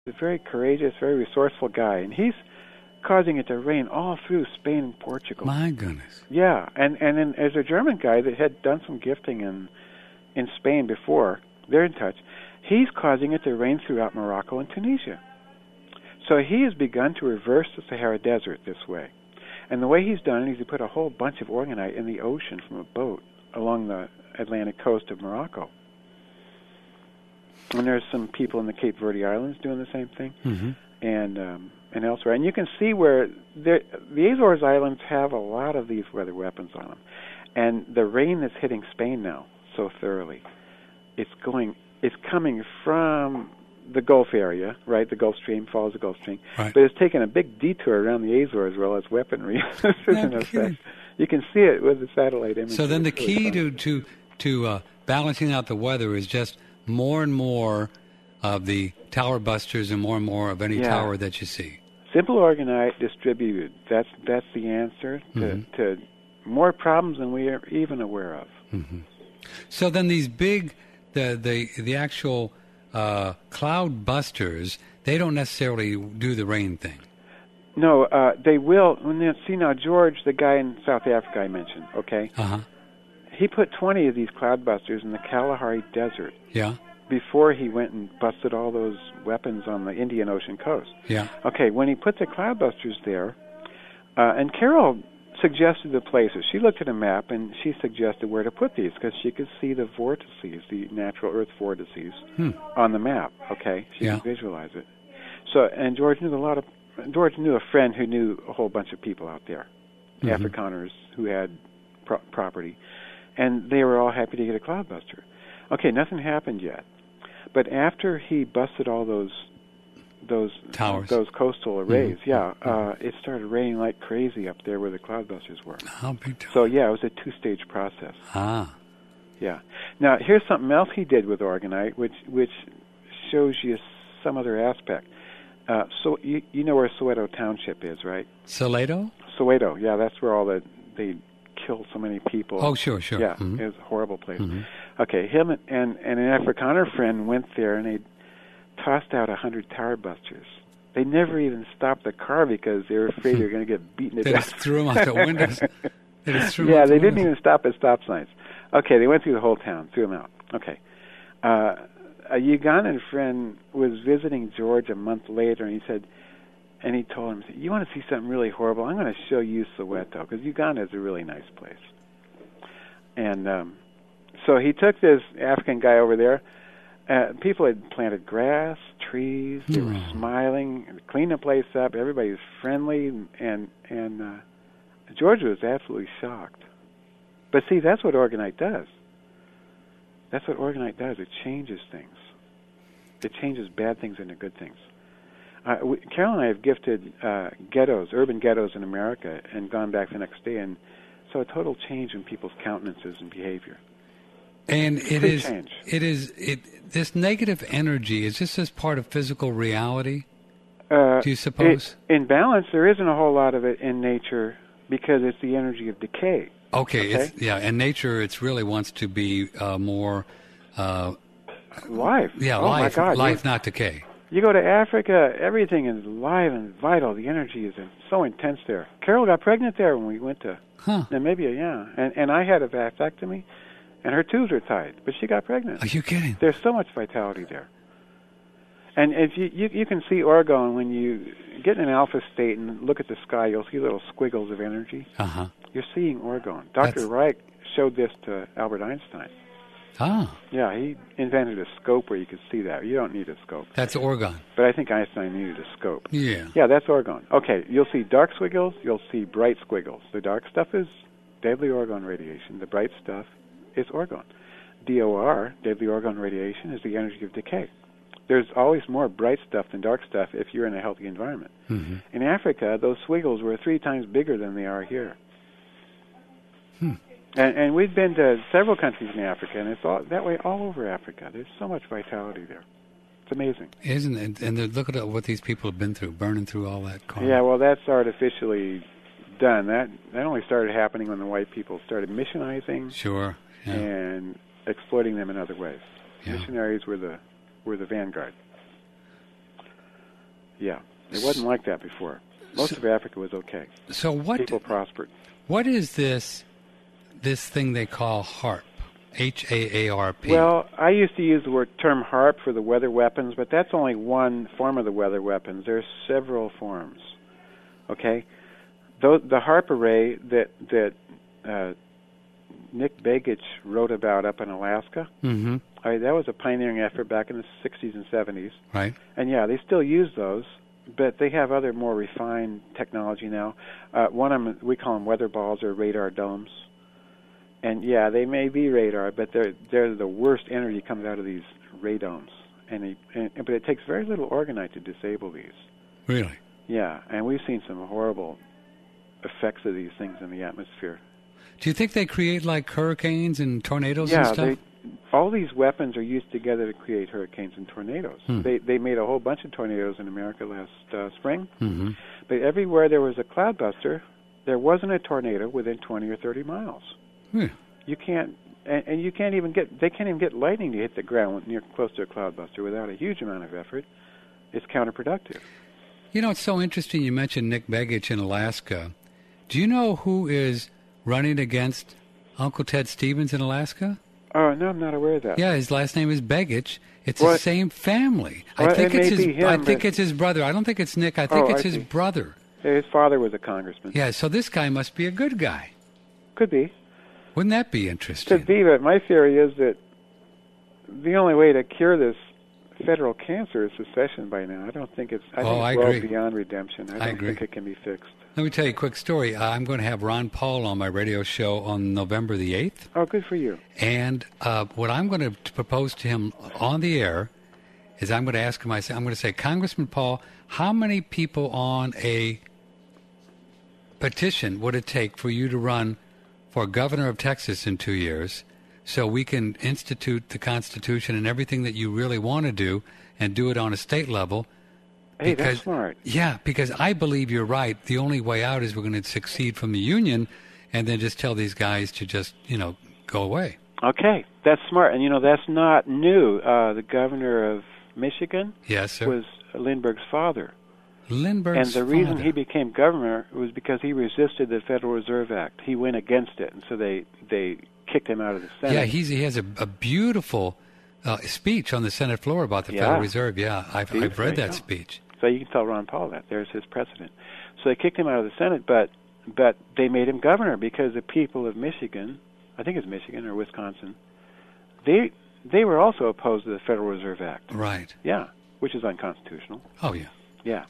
a very courageous, very resourceful guy, and he's causing it to rain all through Spain and Portugal. My goodness. Yeah, and then as a German guy that had done some gifting in Spain before, they're in touch, he's causing it to rain throughout Morocco and Tunisia. So he has begun to reverse the Sahara Desert this way. And the way he's done it is he put a whole bunch of organite in the ocean from a boat along the Atlantic coast of Morocco. And there's some people in the Cape Verde Islands doing the same thing, and elsewhere. And you can see where the Azores Islands have a lot of these weather weapons on them. And the rain that's hitting Spain now so thoroughly, it's coming from the Gulf area, right? The Gulf Stream follows the Gulf Stream, right. But it's taken a big detour around the Azores where all its weaponry is in effect. You can see it with the satellite imagery. So then the key to balancing out the weather is just more and more of the tower busters and more of any tower that you see. Simple organite distributed. That's the answer to more problems than we are even aware of. Mm-hmm. So then these big, the actual cloud busters, they don't necessarily do the rain thing. No, they will. See now, George, the guy in South Africa I mentioned, okay? Uh-huh. He put 20 of these cloud busters in the Kalahari Desert. Yeah. Before he went and busted all those weapons on the Indian Ocean coast. Yeah. Okay, when he put the cloud busters there, and Carol suggested the places. She looked at a map and she suggested where to put these because she could see the vortices, the natural Earth vortices, on the map. Okay, she could visualize it. So, and George knew a friend who knew a whole bunch of people out there, Afrikaners who had property, and they were all happy to get a cloudbuster. Okay, nothing happened yet, but after he busted all those towers, those coastal arrays, it started raining like crazy up there where the cloudbusters were. So it was a two-stage process. Yeah. Now here's something else he did with organite, which shows you some other aspect. So you know where Soweto Township is, right? Soweto? Soweto, yeah, that's where they killed so many people. Oh, sure. Yeah, it was a horrible place. Okay, him and an Afrikaner friend went there, and they tossed out 100 tower busters. They never even stopped the car because they were afraid they were going to get beaten to death. They just threw them out the windows. They didn't even stop at stop signs. Okay, they went through the whole town, threw them out. Okay. A Ugandan friend was visiting George a month later, and he told him, you want to see something really horrible? I'm going to show you Soweto, because Uganda is a really nice place. And so he took this African guy over there. People had planted grass, trees. They were smiling, cleaned the place up. Everybody was friendly, and George was absolutely shocked. But see, that's what organite does. That's what organite does. It changes things. It changes bad things into good things. Carol and I have gifted urban ghettos in America, and gone back the next day and saw a total change in people's countenances and behavior. And this negative energy, is this as part of physical reality, do you suppose? In balance, there isn't a whole lot of it in nature because it's the energy of decay. Okay? And nature, it really wants to be more... life. Yeah, life. My God. Life, not decay. You go to Africa, everything is alive and vital. The energy is so intense there. Carol got pregnant there when we went to Namibia, and I had a vasectomy, and her tubes were tied, but she got pregnant. Are you kidding? There's so much vitality there. And if you can see Oregon when you get in an alpha state and look at the sky, you'll see little squiggles of energy. You're seeing Oregon. Dr. Reich showed this to Albert Einstein. Yeah, he invented a scope where you could see that. You don't need a scope. That's Oregon. But I think Einstein needed a scope. Yeah, that's Oregon. Okay, you'll see dark squiggles, you'll see bright squiggles. The dark stuff is deadly Oregon radiation. The bright stuff is Oregon. DOR, deadly Oregon radiation, is the energy of decay. There's always more bright stuff than dark stuff if you're in a healthy environment. In Africa, those squiggles were 3 times bigger than they are here. And we've been to several countries in Africa, and it's that way all over Africa. There's so much vitality there. It's amazing. Isn't it? And look at what these people have been through, burning through all that carbon. Yeah, well, that's artificially done. That only started happening when the white people started missionizing. And exploiting them in other ways. Missionaries were the vanguard. Yeah. It wasn't like that before. Most of Africa was okay. So what? People prospered. What is this thing they call HAARP? HAARP. Well, I used to use the term HAARP for the weather weapons, but that's only one form of the weather weapons. There's several forms. Okay? The HAARP array that Nick Begich wrote about up in Alaska, that was a pioneering effort back in the 60s and 70s. Right. And yeah, they still use those, but they have other more refined technology now. One of them, we call them weather balls or radar domes. And yeah, they may be radar, but they're the worst energy comes out of these radomes. But it takes very little orgonite to disable these. Really? Yeah, and we've seen some horrible effects of these things in the atmosphere. Do you think they create like hurricanes and tornadoes and stuff? Yeah, all these weapons are used together to create hurricanes and tornadoes. They made a whole bunch of tornadoes in America last spring. But everywhere there was a cloudbuster, there wasn't a tornado within 20 or 30 miles. You can't, and you can't even they can't even get lightning to hit the ground near close to a cloudbuster without a huge amount of effort. It's counterproductive. You know, it's so interesting you mentioned Nick Begich in Alaska. Do you know who is running against Uncle Ted Stevens in Alaska? Oh, no, I'm not aware of that. Yeah, his last name is Begich. It's the same family. Well, I think it's his brother. I don't think it's Nick. I think it's his brother. His father was a congressman. Yeah, so this guy must be a good guy. Could be. Wouldn't that be interesting? Could be, but my theory is that the only way to cure this federal cancer is secession by now. I think it's well beyond redemption. I don't think it can be fixed. Let me tell you a quick story. I'm going to have Ron Paul on my radio show on November the 8th. Oh, good for you. And what I'm going to propose to him on the air is I'm going to ask him, I'm going to say, Congressman Paul, how many people on a petition would it take for you to run for governor of Texas in 2 years so we can institute the Constitution and everything that you really want to do and do it on a state level? Hey, that's smart. Yeah, because I believe you're right. The only way out is we're going to secede from the Union and then just tell these guys to just, go away. Okay, that's smart. And, that's not new. The governor of Michigan was Lindbergh's father. And the reason he became governor was because he resisted the Federal Reserve Act. He went against it, and so they kicked him out of the Senate. Yeah, he has a beautiful speech on the Senate floor about the Federal Reserve. Yeah, I've read that speech. So you can tell Ron Paul that. There's his precedent. So they kicked him out of the Senate, but they made him governor because the people of Michigan, I think it's Michigan or Wisconsin, they were also opposed to the Federal Reserve Act. Right. Yeah, which is unconstitutional. Oh, yeah. Yeah.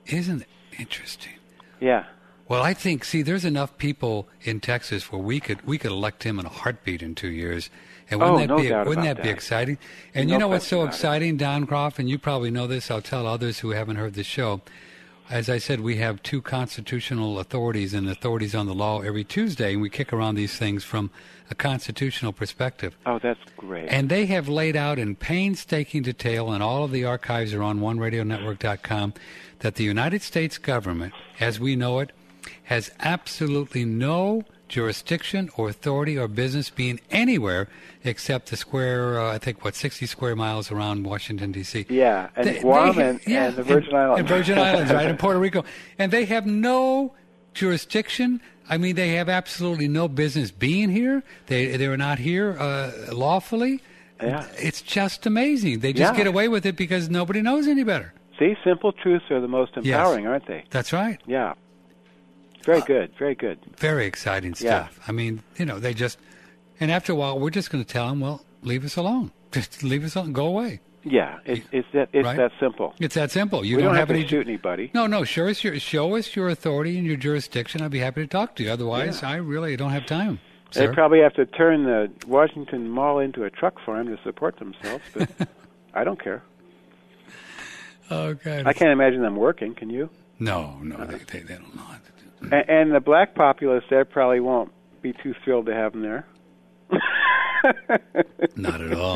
Isn't it interesting? Yeah. Well, I think, there's enough people in Texas where we could elect him in a heartbeat in 2 years. And wouldn't that be exciting? And you know what's so exciting, Don Croft, and you probably know this, I'll tell others who haven't heard the show. As I said, we have two constitutional authorities and authorities on the law every Tuesday, and we kick around these things from a constitutional perspective. Oh, that's great. And they have laid out in painstaking detail, and all of the archives are on oneradionetwork.com, that the United States government, as we know it, has absolutely no jurisdiction or authority or business being anywhere except the square, 60 square miles around Washington, D.C. Yeah, and Guam and the Virgin Islands. And Virgin Islands, right, and Puerto Rico. And they have no jurisdiction. I mean, they have absolutely no business being here. They're not here lawfully. Yeah. It's just amazing. They just get away with it because nobody knows any better. See, simple truths are the most empowering, aren't they? That's right. Yeah. Very good, very good. Very exciting stuff. Yeah. I mean, they just, and after a while, we're just going to tell them, well, leave us alone. Just leave us alone, go away. Yeah, it's that simple. It's that simple. We don't have to shoot anybody. No, show us your authority and your jurisdiction. I'd be happy to talk to you. Otherwise, I really don't have time. They probably have to turn the Washington Mall into a truck farm to support themselves, but I don't care. Okay. I can't imagine them working, can you? No, they don't know how to do it. And the black populace there probably won't be too thrilled to have them there. Not at all.